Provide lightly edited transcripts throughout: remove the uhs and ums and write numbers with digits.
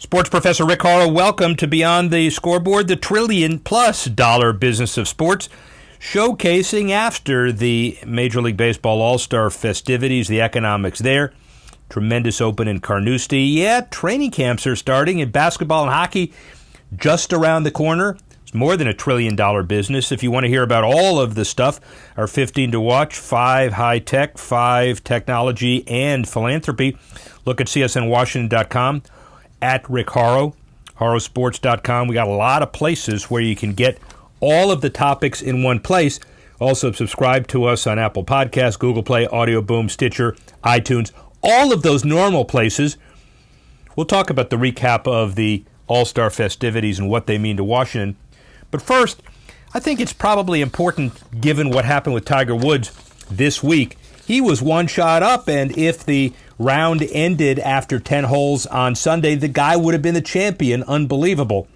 Sports Professor Rick Horrow, welcome to Beyond the Scoreboard, the $1 trillion+ business of sports, showcasing after the Major League Baseball All-Star festivities, the economics there. Tremendous open in Carnoustie. Yeah, training camps are starting in basketball and hockey just around the corner. It's more than $1 trillion business. If you want to hear about all of the stuff, our 15 to watch, 5 high-tech, 5 technology, and philanthropy. Look at csnwashington.com, at Rick Horrow, horrowsports.com. We got a lot of places where you can get all of the topics in one place. Also, subscribe to us on Apple Podcasts, Google Play, Audio Boom, Stitcher, iTunes, all of those normal places. We'll talk about the recap of the All-Star festivities and what they mean to Washington. But first, I think it's probably important, given what happened with Tiger Woods this week. He was one shot up, and if the round ended after 10 holes on Sunday, the guy would have been the champion. Unbelievable.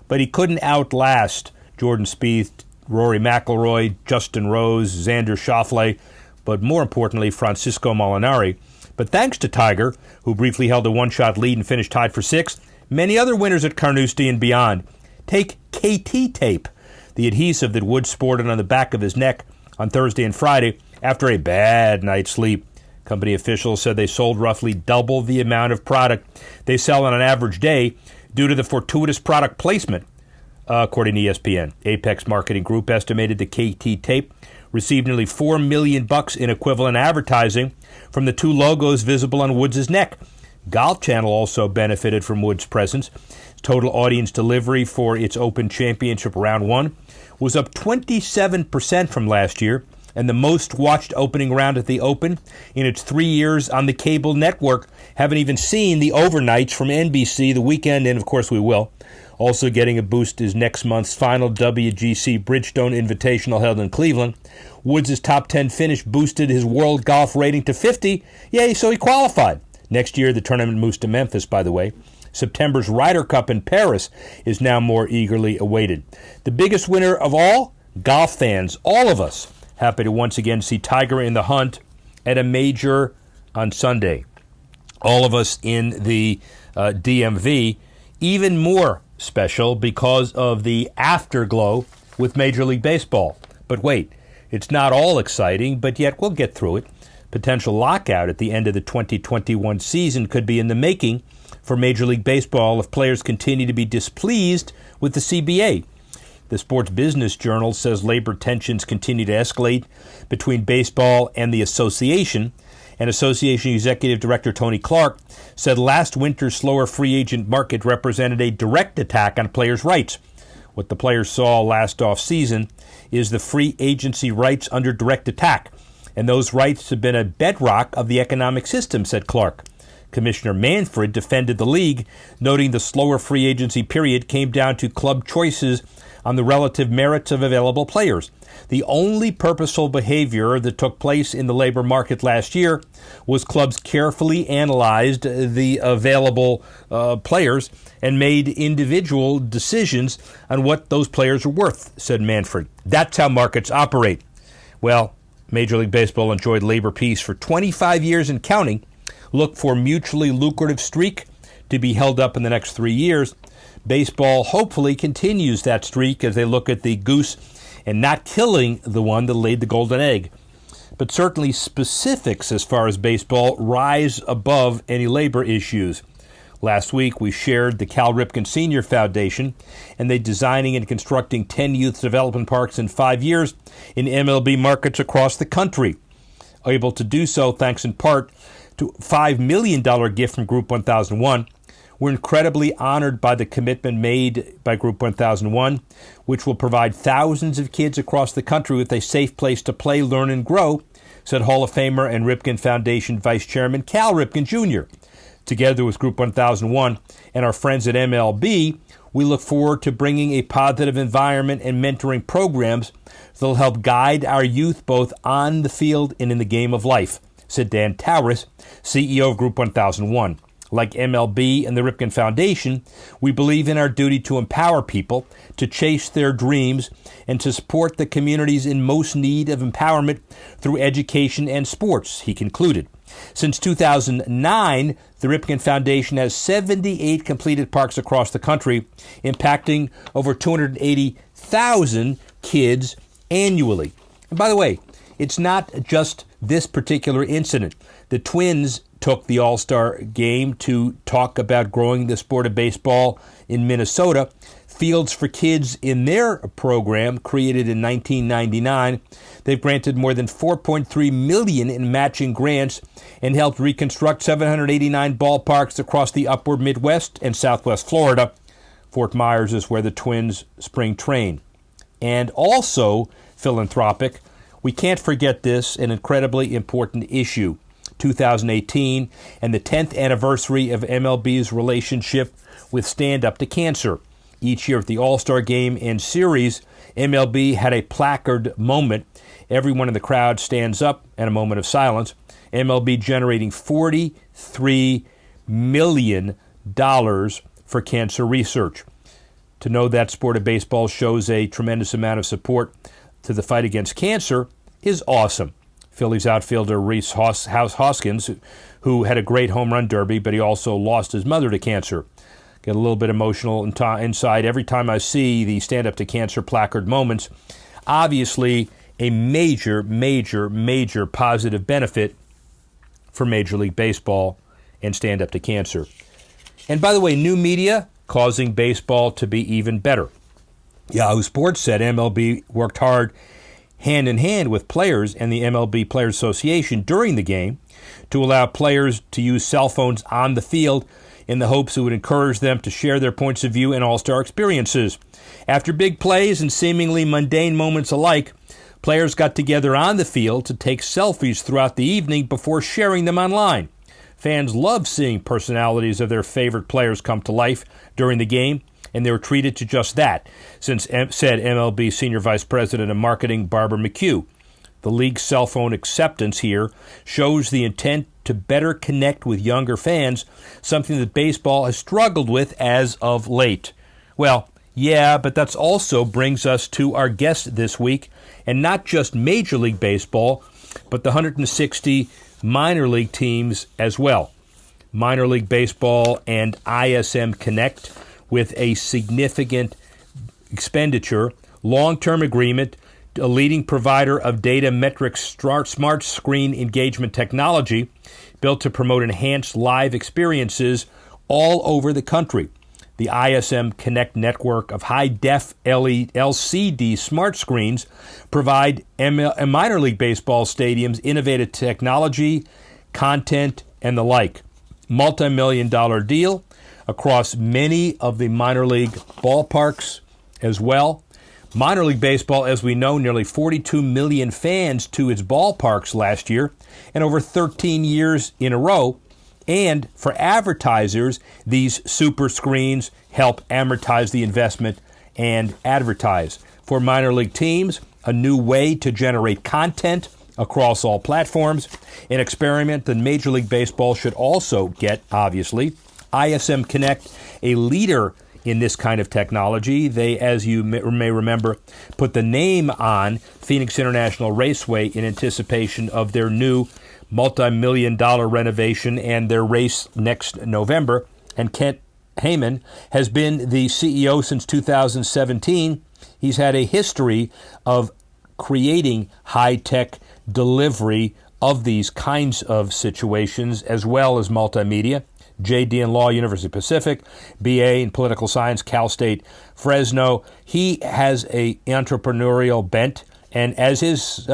But he couldn't outlast Jordan Spieth, Rory McIlroy, Justin Rose, Xander Schauffele, but more importantly, Francisco Molinari. But thanks to Tiger, who briefly held a one-shot lead and finished tied for 6th, many other winners at Carnoustie and beyond. Take KT tape, the adhesive that Woods sported on the back of his neck on Thursday and Friday after a bad night's sleep. Company officials said they sold roughly double the amount of product they sell on an average day due to the fortuitous product placement, according to ESPN. Apex Marketing Group estimated the KT tape received nearly $4 million in equivalent advertising from the 2 logos visible on Woods' neck. Golf Channel also benefited from Woods' presence. Total audience delivery for its Open Championship Round 1 was up 27% from last year, and the most watched opening round at the Open in its 3 years on the cable network. Haven't even seen the overnights from NBC, the weekend, and of course we will. Also getting a boost is next month's final WGC Bridgestone Invitational held in Cleveland. Woods' top 10 finish boosted his world golf rating to 50. Yay, so he qualified. Next year, the tournament moves to Memphis, by the way. September's Ryder Cup in Paris is now more eagerly awaited. The biggest winner of all? Golf fans, all of us, happy to once again see Tiger in the hunt at a major on Sunday. All of us in the DMV, even more special because of the afterglow with Major League Baseball. But wait, it's not all exciting, but yet we'll get through it. Potential lockout at the end of the 2021 season could be in the making for Major League Baseball if players continue to be displeased with the CBA. The Sports Business Journal says labor tensions continue to escalate between baseball and the association. And Association Executive Director Tony Clark said last winter's slower free agent market represented a direct attack on players' rights. What the players saw last offseason is the free agency rights under direct attack. And those rights have been a bedrock of the economic system, said Clark. Commissioner Manfred defended the league, noting the slower free agency period came down to club choices on the relative merits of available players. The only purposeful behavior that took place in the labor market last year was clubs carefully analyzed the available players and made individual decisions on what those players were worth, said Manfred. That's how markets operate. Well, Major League Baseball enjoyed labor peace for 25 years and counting. Look for mutually lucrative streak to be held up in the next 3 years. Baseball hopefully continues that streak as they look at the goose and not killing the one that laid the golden egg. But certainly specifics as far as baseball rise above any labor issues. Last week we shared the Cal Ripken Senior Foundation and they designing and constructing 10 youth development parks in 5 years in MLB markets across the country. Able to do so thanks in part to a $5 million gift from Group 1001. We're incredibly honored by the commitment made by Group 1001, which will provide thousands of kids across the country with a safe place to play, learn, and grow, said Hall of Famer and Ripken Foundation Vice Chairman Cal Ripken Jr. Together with Group 1001 and our friends at MLB, we look forward to bringing a positive environment and mentoring programs that will help guide our youth both on the field and in the game of life, said Dan Tauris, CEO of Group 1001. Like MLB and the Ripken Foundation, we believe in our duty to empower people, to chase their dreams, and to support the communities in most need of empowerment through education and sports, he concluded. Since 2009, the Ripken Foundation has 78 completed parks across the country, impacting over 280,000 kids annually. And by the way, it's not just this particular incident. The Twins took the All-Star game to talk about growing the sport of baseball in Minnesota. Fields for Kids in their program, created in 1999, they've granted more than $4.3 million in matching grants and helped reconstruct 789 ballparks across the upper Midwest and Southwest Florida. Fort Myers is where the Twins spring train. And also philanthropic, we can't forget this, an incredibly important issue. 2018 and the 10th anniversary of MLB's relationship with Stand Up to Cancer. Each year at the All-Star Game and Series, MLB had a placard moment. Everyone in the crowd stands up and a moment of silence. MLB generating $43 million for cancer research. To know that sport of baseball shows a tremendous amount of support to the fight against cancer is awesome. Phillies outfielder Rhys Hoskins, who had a great home run derby, but he also lost his mother to cancer. Get a little bit emotional inside every time I see the Stand Up to Cancer placard moments. Obviously, a major, major, major positive benefit for Major League Baseball and Stand Up to Cancer. And by the way, new media causing baseball to be even better. Yahoo Sports said MLB worked hard hand in hand with players and the MLB Players Association during the game to allow players to use cell phones on the field in the hopes it would encourage them to share their points of view and all-star experiences. After big plays and seemingly mundane moments alike, players got together on the field to take selfies throughout the evening before sharing them online. Fans love seeing personalities of their favorite players come to life during the game, and they were treated to just that, said MLB Senior Vice President of Marketing Barbara McHugh. The league's cell phone acceptance here shows the intent to better connect with younger fans, something that baseball has struggled with as of late. Well, yeah, but that also brings us to our guest this week, and not just Major League Baseball, but the 160 minor league teams as well. Minor League Baseball and ISM Connect, with a significant expenditure, long-term agreement, a leading provider of data metrics smart screen engagement technology built to promote enhanced live experiences all over the country. The ISM Connect network of high-def LCD smart screens provide minor league baseball stadiums innovative technology, content, and the like. Multi-million-dollar deal across many of the minor league ballparks as well. Minor League Baseball, as we know, nearly 42 million fans to its ballparks last year and over 13 years in a row. And for advertisers, these super screens help amortize the investment and advertise. For minor league teams, a new way to generate content across all platforms, an experiment that Major League Baseball should also get, obviously. ISM Connect, a leader in this kind of technology. They, as you may remember, put the name on Phoenix International Raceway in anticipation of their new multi-million-dollar renovation and their race next November. And Kent Heyman has been the CEO since 2017. He's had a history of creating high-tech delivery of these kinds of situations as well as multimedia. JD in Law, University Pacific, BA in Political Science, Cal State, Fresno. He has a entrepreneurial bent, and as his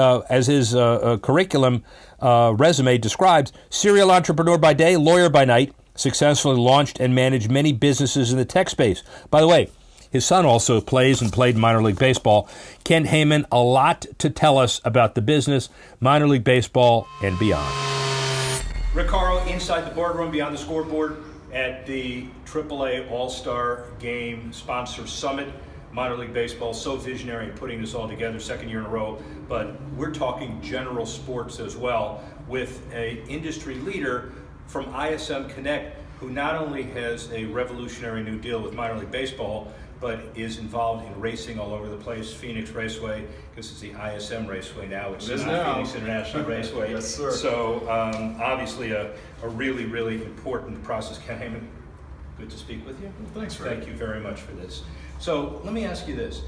curriculum resume describes, serial entrepreneur by day, lawyer by night, successfully launched and managed many businesses in the tech space. By the way, his son also plays and played minor league baseball. Ken Heyman, a lot to tell us about the business, minor league baseball, and beyond. Rick Horrow inside the boardroom, beyond the scoreboard at the AAA All-Star Game Sponsor Summit. Minor League Baseball, so visionary in putting this all together, second year in a row. But we're talking general sports as well with an industry leader from ISM Connect, who not only has a revolutionary new deal with minor league baseball, but is involved in racing all over the place. Phoenix Raceway, because it's the ISM Raceway now. It's not Phoenix International Raceway. Yes, sir. So obviously a really, really important process. Ken Heyman, good to speak with you. Well, thanks, Ray. Thank you very much for this. So let me ask you this.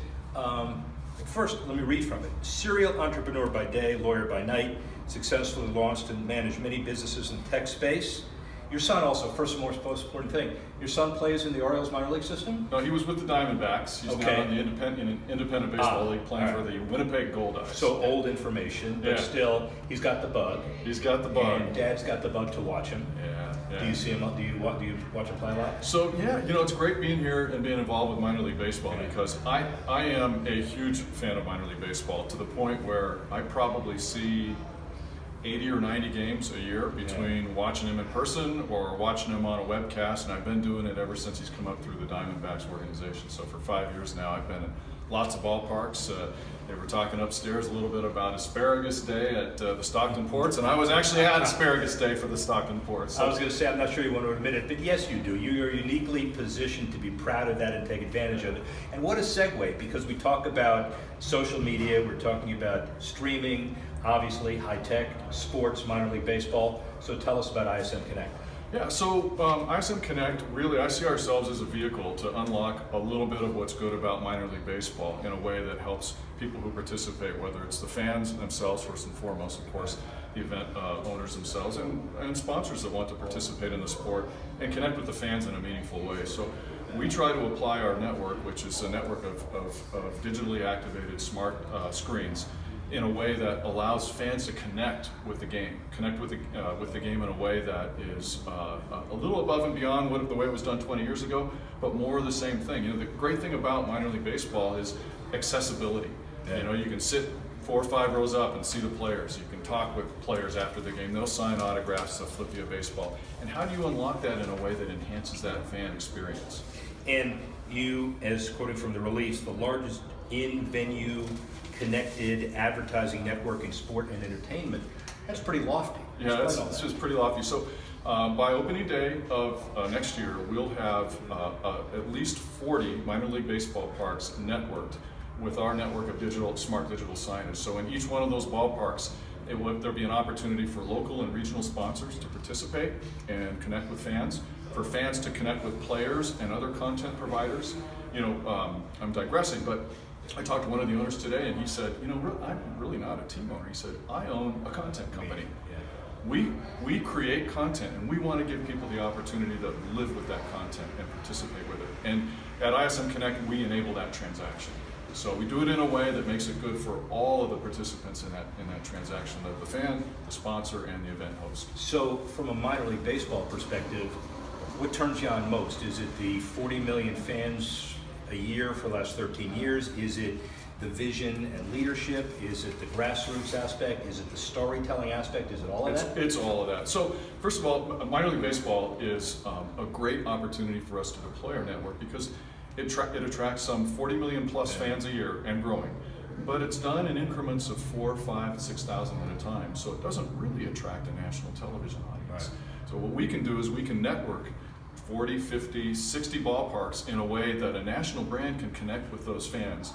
First, let me read from it. Serial entrepreneur by day, lawyer by night, successfully launched and managed many businesses in the tech space. Your son also, first and most important thing, your son plays in the Orioles minor league system? No, he was with the Diamondbacks. He's now in the independent baseball league playing for the Winnipeg Goldeyes. So old information, but still, he's got the bug. He's got the bug. And Dad's got the bug to watch him. Yeah. Do you see him? Do you watch him play a lot? So yeah, it's great being here and being involved with minor league baseball because I am a huge fan of minor league baseball to the point where I probably see 80 or 90 games a year between watching him in person or watching him on a webcast, and I've been doing it ever since he's come up through the Diamondbacks organization. So for 5 years now, I've been in lots of ballparks. They were talking upstairs a little bit about Asparagus Day at the Stockton Ports, and I was actually at Asparagus Day for the Stockton Ports. So. I was going to say, I'm not sure you want to admit it, but yes, you do. You are uniquely positioned to be proud of that and take advantage of it. And what a segue, because we talk about social media, we're talking about streaming, obviously high-tech, sports, minor league baseball. So tell us about ISM Connect. Yeah, so ISM Connect, really, I see ourselves as a vehicle to unlock a little bit of what's good about minor league baseball in a way that helps people who participate, whether it's the fans themselves, first and foremost, of course, the event owners themselves, and sponsors that want to participate in the sport and connect with the fans in a meaningful way. So we try to apply our network, which is a network of digitally activated smart screens, in a way that allows fans to connect with the game, with the game in a way that is a little above and beyond the way it was done 20 years ago, but more of the same thing. The great thing about minor league baseball is accessibility. Yeah. You can sit 4 or 5 rows up and see the players. You can talk with players after the game. They'll sign autographs, they'll flip you a baseball. And how do you unlock that in a way that enhances that fan experience? And you, as quoted from the release, the largest in-venue connected advertising network in sport and entertainment. That's pretty lofty. Yeah, this is pretty lofty. So by opening day of next year, we'll have at least 40 minor league baseball parks networked with our network of smart digital signage. So in each one of those ballparks, there'll be an opportunity for local and regional sponsors to participate and connect with fans, for fans to connect with players and other content providers. I'm digressing, but I talked to one of the owners today, and he said, I'm really not a team owner. He said, I own a content company. We create content, and we want to give people the opportunity to live with that content and participate with it. And at ISM Connect, we enable that transaction. So we do it in a way that makes it good for all of the participants in that transaction, the fan, the sponsor, and the event host. So from a minor league baseball perspective, what turns you on most? Is it the 40 million fans a year for the last 13 years? Is it the vision and leadership? Is it the grassroots aspect? Is it the storytelling aspect? Is it all of that? It's all of that. So first of all, minor league baseball is a great opportunity for us to deploy our network because it attracts some 40 million plus fans a year and growing. But it's done in increments of 4,000, 5,000, 6,000 at a time. So it doesn't really attract a national television audience. Right. So what we can do is we can network 40, 50, 60 ballparks in a way that a national brand can connect with those fans,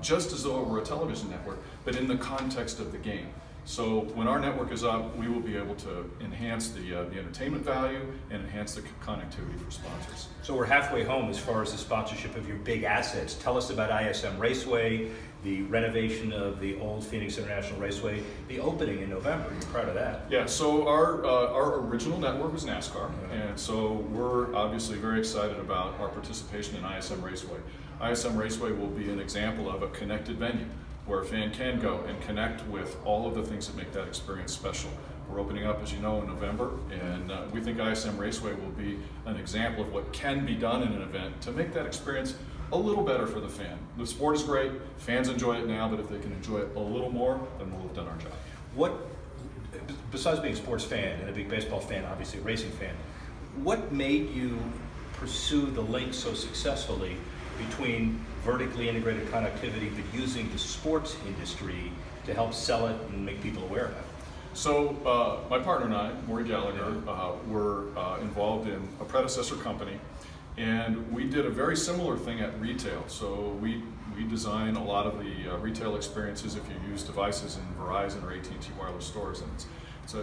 just as though it were a television network, but in the context of the game. So when our network is up, we will be able to enhance the entertainment value and enhance the connectivity for sponsors. So we're halfway home as far as the sponsorship of your big assets. Tell us about ISM Raceway, the renovation of the old Phoenix International Raceway, the opening in November. You're proud of that. Yeah, so our original network was NASCAR, and so we're obviously very excited about our participation in ISM Raceway. ISM Raceway will be an example of a connected venue where a fan can go and connect with all of the things that make that experience special. We're opening up, as you know, in November, and we think ISM Raceway will be an example of what can be done in an event to make that experience a little better for the fan. The sport is great, fans enjoy it now, but if they can enjoy it a little more, then we'll have done our job. What, besides being a sports fan and a big baseball fan, obviously a racing fan, what made you pursue the link so successfully between vertically integrated connectivity but using the sports industry to help sell it and make people aware of it? So my partner and I, Maury Gallagher, were involved in a predecessor company And we did a very similar thing at retail. So we design a lot of the retail experiences if you use devices in Verizon or AT&T wireless stores. And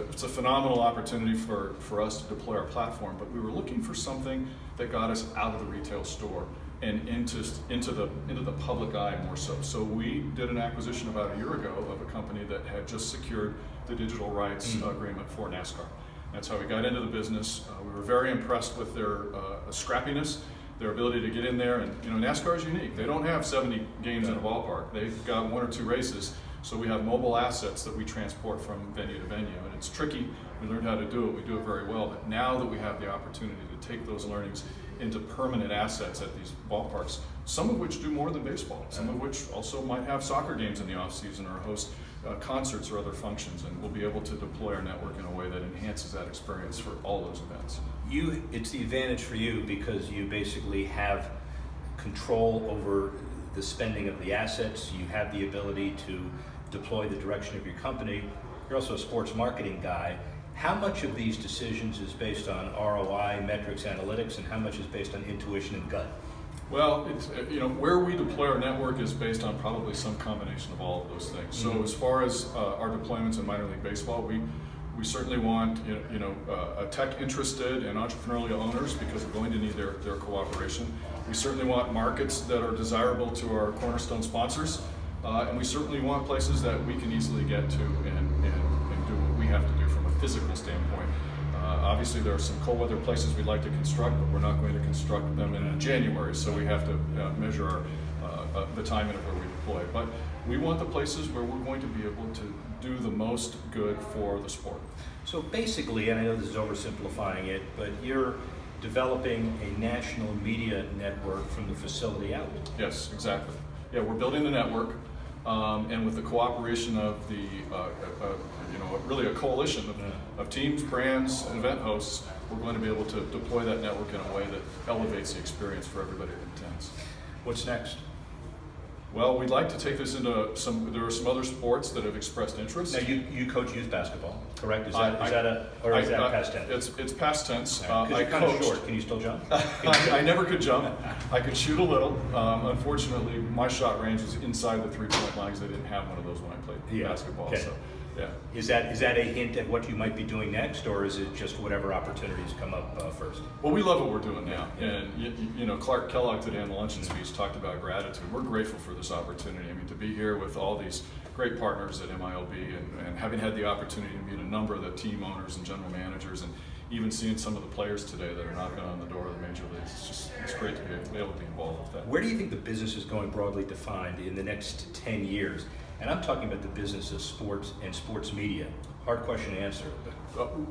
it's a phenomenal opportunity for us to deploy our platform, but we were looking for something that got us out of the retail store and into the public eye more so. So we did an acquisition about a year ago of a company that had just secured the digital rights agreement for NASCAR. That's how we got into the business. We were very impressed with their scrappiness, their ability to get in there, and NASCAR is unique. They don't have 70 games in a ballpark. They've got 1 or 2 races. So we have mobile assets that we transport from venue to venue, and it's tricky. We learned how to do it. We do it very well. But now that we have the opportunity to take those learnings into permanent assets at these ballparks, some of which do more than baseball, some of which also might have soccer games in the off season or host concerts or other functions, and we'll be able to deploy our network in a way that enhances that experience for all those events. It's the advantage for you because you basically have control over the spending of the assets. You have the ability to deploy the direction of your company. You're also a sports marketing guy. How much of these decisions is based on ROI, metrics, analytics, and how much is based on intuition and gut? Well, it's, where we deploy our network is based on probably some combination of all of those things. So as far as our deployments in minor league baseball, we certainly want tech interested and entrepreneurial owners because we're going to need their cooperation. We certainly want markets that are desirable to our cornerstone sponsors, and we certainly want places that we can easily get to and do what we have to do from a physical standpoint. Obviously, there are some cold weather places we'd like to construct, but we're not going to construct them in January, so we have to measure the timing of where we deploy. But we want the places where we're going to be able to do the most good for the sport. So basically, and I know this is oversimplifying it, but you're developing a national media network from the facility out. Yes, exactly. Yeah, we're building the network, and with the cooperation of the, really a coalition of teams, brands, and event hosts, we're going to be able to deploy that network in a way that elevates the experience for everybody that attends. What's next? Well, we'd like to take this into there are some other sports that have expressed interest. Now, you coach youth basketball, correct? Is that past tense? It's past tense. Because you're kind of short. Can you still jump? I never could jump. I could shoot a little. Unfortunately, my shot range was inside the three-point line because I didn't have one of those when I played basketball. Okay. So, yeah. Is that a hint at what you might be doing next, or is it just whatever opportunities come up first? Well, we love what we're doing now, and Clark Kellogg today in the luncheon speech talked about gratitude. We're grateful for this opportunity. I mean, to be here with all these great partners at MILB, and having had the opportunity to meet a number of the team owners and general managers, and even seeing some of the players today that are knocking on the door of the major leagues. It's great to be able to be involved with that. Where do you think the business is going broadly defined in the next 10 years? And I'm talking about the business of sports and sports media. Hard question to answer.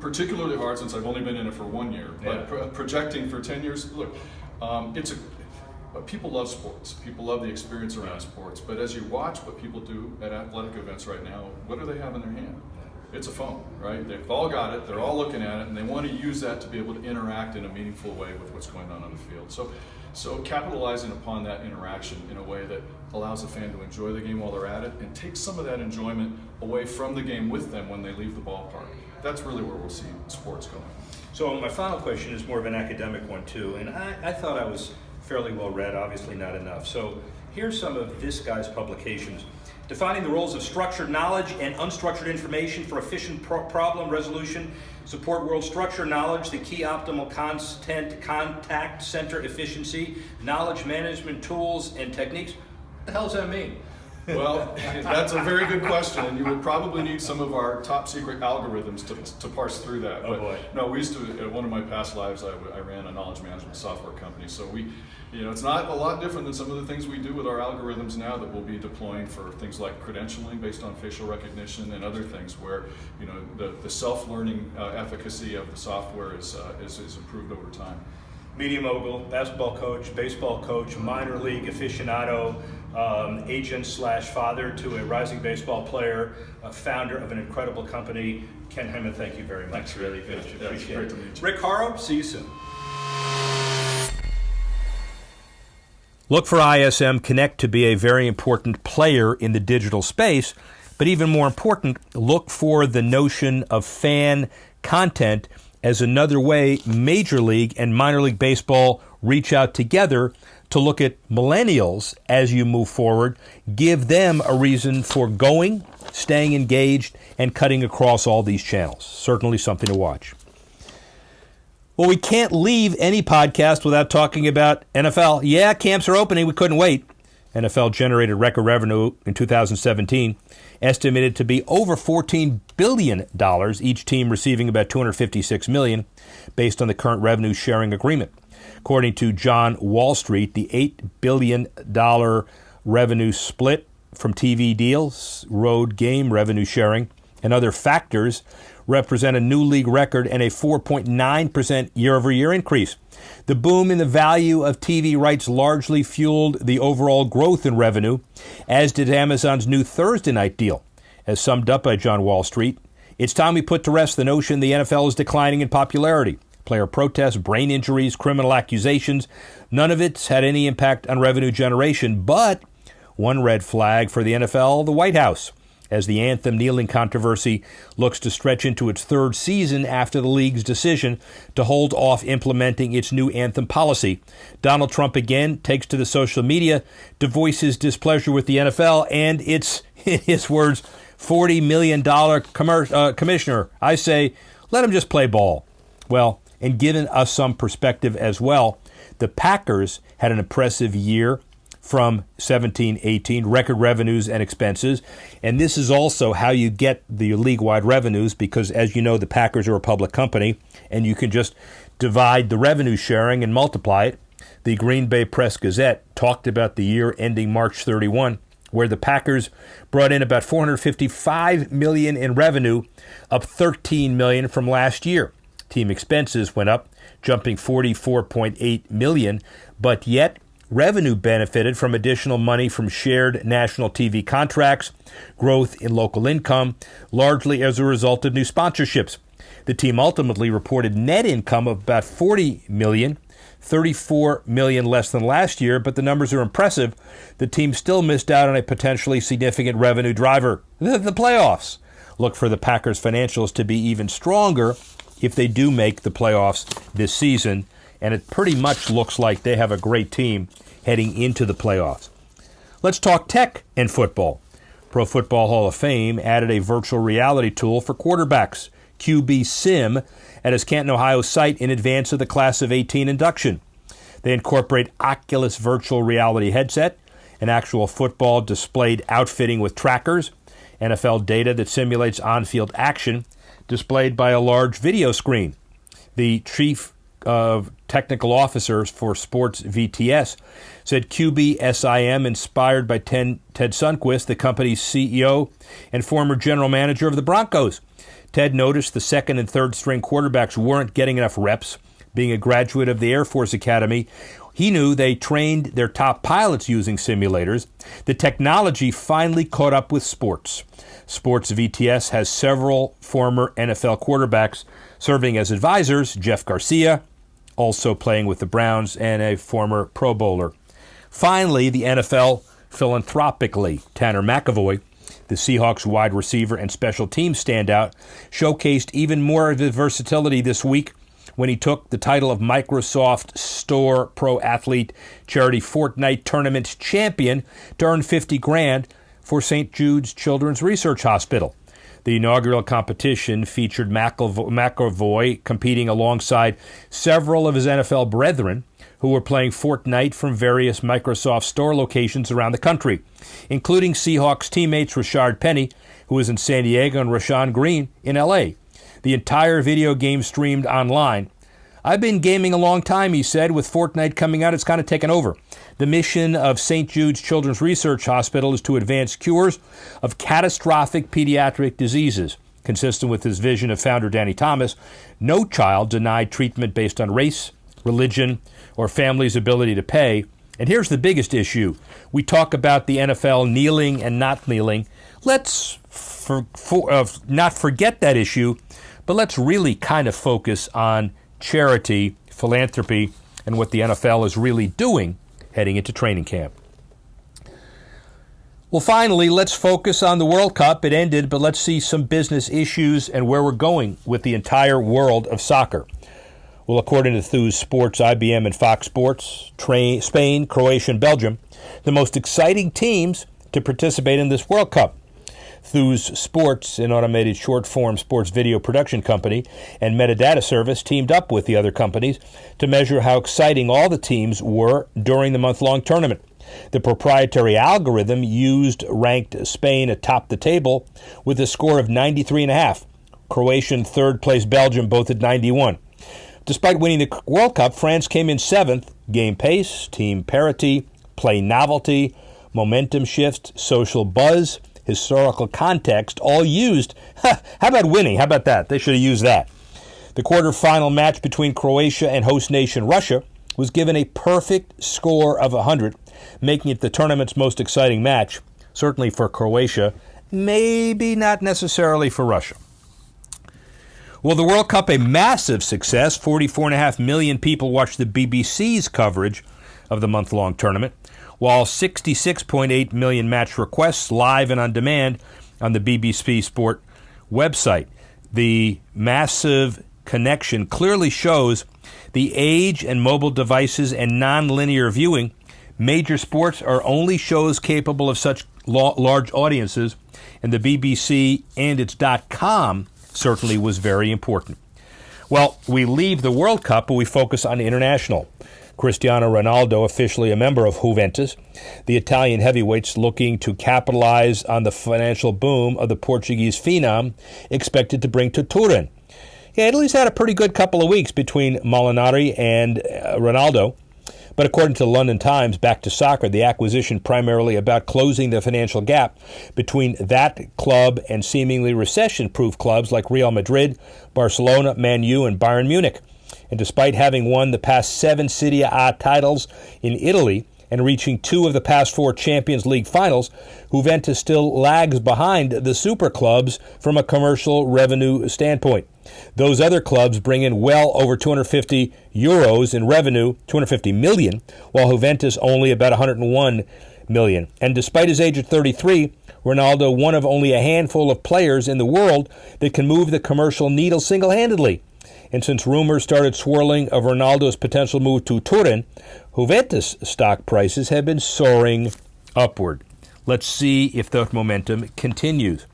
Particularly hard since I've only been in it for 1 year. But projecting for 10 years, look, people love sports. People love the experience around sports. But as you watch what people do at athletic events right now, what do they have in their hand? It's a phone, right? They've all got it. They're all looking at it, and they want to use that to be able to interact in a meaningful way with what's going on the field. So capitalizing upon that interaction in a way that allows the fan to enjoy the game while they're at it and take some of that enjoyment away from the game with them when they leave the ballpark. That's really where we'll see sports going. So my final question is more of an academic one too, and I thought I was fairly well read, obviously not enough. So here's some of this guy's publications. Defining the roles of structured knowledge and unstructured information for efficient problem resolution. Support world structure knowledge, the key optimal contact center efficiency, knowledge management tools and techniques. What the hell does that mean? Well, that's a very good question, and you would probably need some of our top secret algorithms to parse through that. Oh boy. No, we used to, in one of my past lives, I ran a knowledge management software company, so it's not a lot different than some of the things we do with our algorithms now that we'll be deploying for things like credentialing based on facial recognition and other things where, the self-learning efficacy of the software is improved over time. Media mogul, basketball coach, baseball coach, minor league aficionado, agent/father to a rising baseball player, founder of an incredible company. Ken Hyman, thank you very much. Thanks. Really good. Appreciate great it. to meet you. Rick Horrow, see you soon. Look for ISM Connect to be a very important player in the digital space, but even more important, look for the notion of fan content as another way Major League and minor league baseball reach out together to look at millennials as you move forward, give them a reason for going, staying engaged, and cutting across all these channels. Certainly something to watch. Well, we can't leave any podcast without talking about NFL. Yeah, camps are opening. We couldn't wait. NFL generated record revenue in 2017, estimated to be over $14 billion, each team receiving about $256 million based on the current revenue sharing agreement. According to John Wall Street, the $8 billion revenue split from TV deals, road game revenue sharing, and other factors represent a new league record and a 4.9% year-over-year increase. The boom in the value of TV rights largely fueled the overall growth in revenue, as did Amazon's new Thursday night deal. As summed up by John Wall Street, it's time we put to rest the notion the NFL is declining in popularity. Player protests, brain injuries, criminal accusations, none of it's had any impact on revenue generation. But one red flag for the NFL, the White House, as the anthem kneeling controversy looks to stretch into its third season after the league's decision to hold off implementing its new anthem policy. Donald Trump again takes to the social media to voice his displeasure with the NFL and its, in his words, $40 million commissioner. I say, let him just play ball. Well, and given us some perspective as well, the Packers had an impressive year from 17-18, record revenues and expenses. And this is also how you get the league-wide revenues because, as you know, the Packers are a public company, and you can just divide the revenue sharing and multiply it. The Green Bay Press-Gazette talked about the year ending March 31, where the Packers brought in about $455 million in revenue, up $13 million from last year. Team expenses went up, jumping $44.8 million, but yet revenue benefited from additional money from shared national TV contracts, growth in local income, largely as a result of new sponsorships. The team ultimately reported net income of about $40 million, $34 million less than last year, but the numbers are impressive. The team still missed out on a potentially significant revenue driver, the playoffs. Look for the Packers' financials to be even stronger if they do make the playoffs this season, and it pretty much looks like they have a great team heading into the playoffs. Let's talk tech and football. Pro Football Hall of Fame added a virtual reality tool for quarterbacks, QB Sim, at its Canton, Ohio site in advance of the Class of 18 induction. They incorporate Oculus virtual reality headset, an actual football displayed outfitting with trackers, NFL data that simulates on-field action, displayed by a large video screen. The chief of technical officers for Sports VTS said QB SIM, inspired by Ted Sundquist, the company's CEO and former general manager of the Broncos. Ted noticed the second and third string quarterbacks weren't getting enough reps. Being a graduate of the Air Force Academy, he knew they trained their top pilots using simulators. The technology finally caught up with sports. Sports VTS has several former NFL quarterbacks serving as advisors, Jeff Garcia, also playing with the Browns, and a former Pro Bowler. Finally, the NFL philanthropically, Tanner McAvoy, the Seahawks wide receiver and special teams standout, showcased even more of his versatility this week when he took the title of Microsoft Store Pro Athlete Charity Fortnite Tournament champion to earn $50,000 for St. Jude's Children's Research Hospital. The inaugural competition featured McAvoy competing alongside several of his NFL brethren who were playing Fortnite from various Microsoft Store locations around the country, including Seahawks teammates Rashard Penny, who was in San Diego, and Rashawn Green in L.A. The entire video game streamed online. I've been gaming a long time, he said. With Fortnite coming out, it's kind of taken over. The mission of St. Jude's Children's Research Hospital is to advance cures of catastrophic pediatric diseases. Consistent with his vision of founder Danny Thomas, no child denied treatment based on race, religion, or family's ability to pay. And here's the biggest issue. We talk about the NFL kneeling and not kneeling. Let's not forget that issue, but let's really kind of focus on charity, philanthropy, and what the NFL is really doing heading into training camp. Well, finally, let's focus on the World Cup. It ended, but let's see some business issues and where we're going with the entire world of soccer. Well, according to Thuse Sports, IBM, and Fox Sports, Spain, Croatia, and Belgium, the most exciting teams to participate in this World Cup. Thuse Sports, an automated short-form sports video production company and metadata service, teamed up with the other companies to measure how exciting all the teams were during the month-long tournament. The proprietary algorithm used ranked Spain atop the table with a score of 93.5. Croatia and third-place Belgium both at 91. Despite winning the World Cup, France came in seventh. Game pace, team parity, play novelty, momentum shift, social buzz, historical context, all used. How about winning? How about that? They should have used that. The quarterfinal match between Croatia and host nation Russia was given a perfect score of 100, making it the tournament's most exciting match, certainly for Croatia, maybe not necessarily for Russia. Well, the World Cup, a massive success. 44.5 million people watched the BBC's coverage of the month-long tournament, while 66.8 million match requests live and on demand on the BBC Sport website. The massive connection clearly shows the age and mobile devices and non-linear viewing. Major sports are only shows capable of such large audiences, and the BBC and its .com certainly was very important. Well, we leave the World Cup, but we focus on international. Cristiano Ronaldo, officially a member of Juventus, the Italian heavyweights looking to capitalize on the financial boom of the Portuguese phenom, expected to bring to Turin. Yeah, Italy's had a pretty good couple of weeks between Molinari and Ronaldo. But according to the London Times, back to soccer, the acquisition primarily about closing the financial gap between that club and seemingly recession-proof clubs like Real Madrid, Barcelona, Man U, and Bayern Munich. And despite having won the past 7 Serie A titles in Italy and reaching 2 of the past 4 Champions League finals, Juventus still lags behind the super clubs from a commercial revenue standpoint. Those other clubs bring in well over 250 euros in revenue, 250 million, while Juventus only about 101 million. And despite his age at 33, Ronaldo, one of only a handful of players in the world that can move the commercial needle single-handedly. And since rumors started swirling of Ronaldo's potential move to Turin, Juventus stock prices have been soaring upward. Let's see if that momentum continues.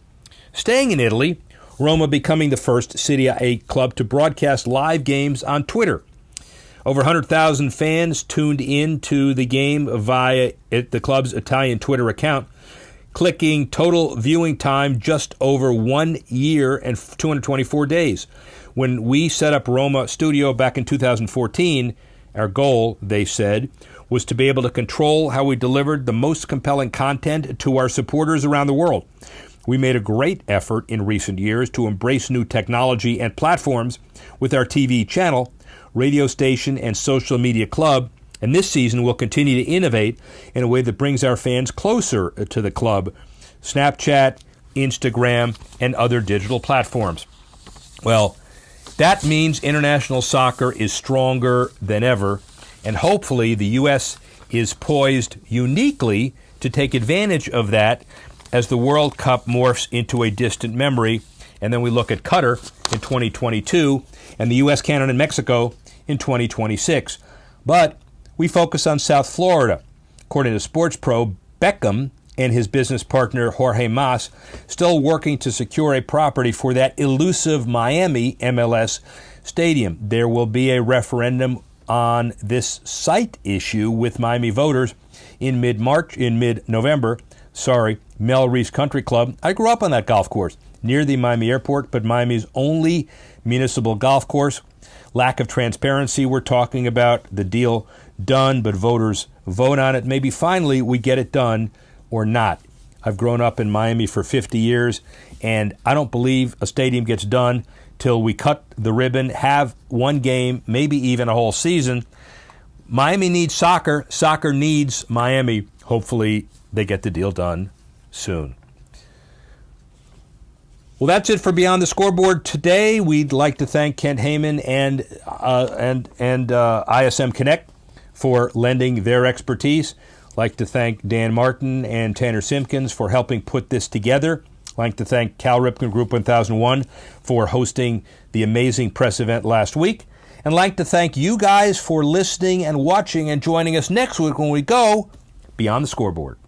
Staying in Italy, Roma becoming the first Serie A club to broadcast live games on Twitter. Over 100,000 fans tuned in to the game via the club's Italian Twitter account, clicking total viewing time just over 1 year and 224 days. When we set up Roma Studio back in 2014, our goal, they said, was to be able to control how we delivered the most compelling content to our supporters around the world. We made a great effort in recent years to embrace new technology and platforms with our TV channel, radio station, and social media club, and this season we'll continue to innovate in a way that brings our fans closer to the club. Snapchat, Instagram, and other digital platforms. Well, that means international soccer is stronger than ever, and hopefully the U.S. is poised uniquely to take advantage of that as the World Cup morphs into a distant memory, and then we look at Qatar in 2022 and the U.S., Canada, and Mexico in 2026. But we focus on South Florida. According to Sports Pro, Beckham and his business partner Jorge Mas still working to secure a property for that elusive Miami MLS stadium. There will be a referendum on this site issue with Miami voters in mid-November. Mel Reese Country Club. I grew up on that golf course near the Miami airport, but Miami's only municipal golf course. Lack of transparency. We're talking about the deal done, but voters vote on it. Maybe finally we get it done or not. I've grown up in Miami for 50 years, and I don't believe a stadium gets done till we cut the ribbon, have one game, maybe even a whole season. Miami needs soccer. Soccer needs Miami. Hopefully they get the deal done soon. Well, that's it for Beyond the Scoreboard today. We'd like to thank Kent Heyman and ISM Connect for lending their expertise. Like to thank Dan Martin and Tanner Simpkins for helping put this together. Like to thank Cal Ripken Group 1001 for hosting the amazing press event last week. And like to thank you guys for listening and watching and joining us next week when we go Beyond the Scoreboard.